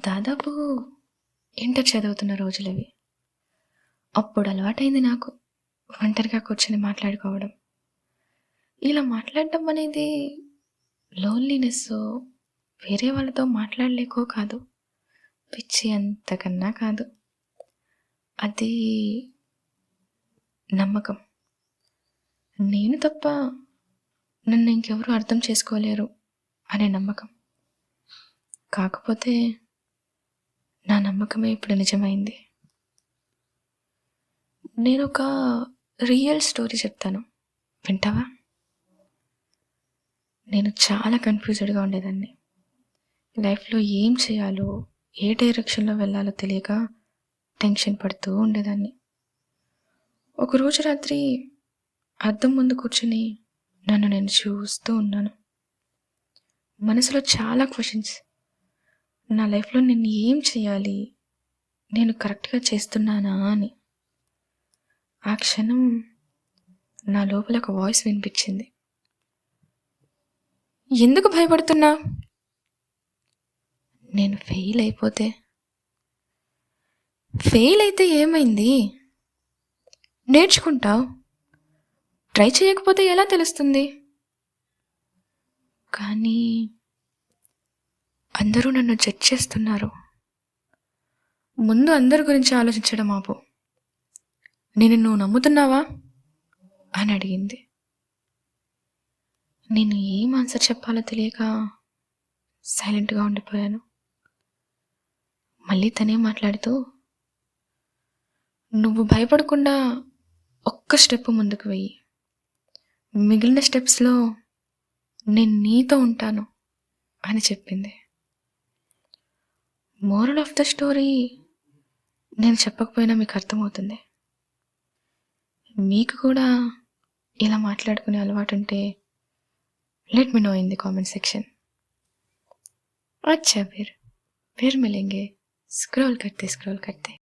దాదాపు ఇంటర్ చదువుతున్న రోజులవి. అప్పుడు అలవాటైంది నాకు ఒంటరిగా కూర్చొని మాట్లాడుకోవడం. ఇలా మాట్లాడడం అనేది లోన్లీనెస్సో, వేరే వాళ్ళతో మాట్లాడలేకో కాదు. పిచ్చి అంతకన్నా కాదు. అది నమ్మకం. నేను తప్ప నన్ను ఇంకెవరు అర్థం చేసుకోలేరు అనే నమ్మకం. కాకపోతే నా నమ్మకమే ఇప్పుడు నిజమైంది. నేనొక రియల్ స్టోరీ చెప్తాను, వింటావా? నేను చాలా కన్ఫ్యూజ్డ్గా ఉండేదాన్ని. లైఫ్లో ఏం చేయాలో, ఏ డైరెక్షన్లో వెళ్ళాలో తెలియక టెన్షన్ పడుతూ ఉండేదాన్ని. ఒకరోజు రాత్రి అద్దం ముందు కూర్చుని నన్ను నేను చూస్తూ ఉన్నాను. మనసులో చాలా క్వశ్చన్స్. నా లైఫ్లో నేను ఏం చేయాలి, నేను కరెక్ట్గా చేస్తున్నానా అని. ఆ క్షణం నా లోపల ఒక వాయిస్ వినిపించింది. ఎందుకు భయపడుతున్నా? నేను ఫెయిల్ అయిపోతే? ఫెయిల్ అయితే ఏమైంది? నేర్చుకుంటావు. ట్రై చేయకపోతే ఎలా తెలుస్తుంది? కానీ అందరూ నన్ను జడ్జ్ చేస్తున్నారు. ముందు అందరి గురించి ఆలోచించడం ఆపు. నువ్వు నమ్ముతున్నావా అని అడిగింది. నేను ఏం ఆన్సర్ చెప్పాలో తెలియక సైలెంట్గా ఉండిపోయాను. మళ్ళీ తనే మాట్లాడుతూ, నువ్వు భయపడకుండా ఒక్క స్టెప్ ముందుకు వెయ్యి. మిగిలిన స్టెప్స్లో నేను నీతో ఉంటాను అని చెప్పింది. మోరల్ ఆఫ్ ద స్టోరీ నేను చెప్పకపోయినా మీకు అర్థమవుతుంది. మీకు కూడా ఇలా మాట్లాడుకునే అలవాటు ఉంటే let me know in the comment section. अच्छा फिर मिलेंगे स्क्रॉल करते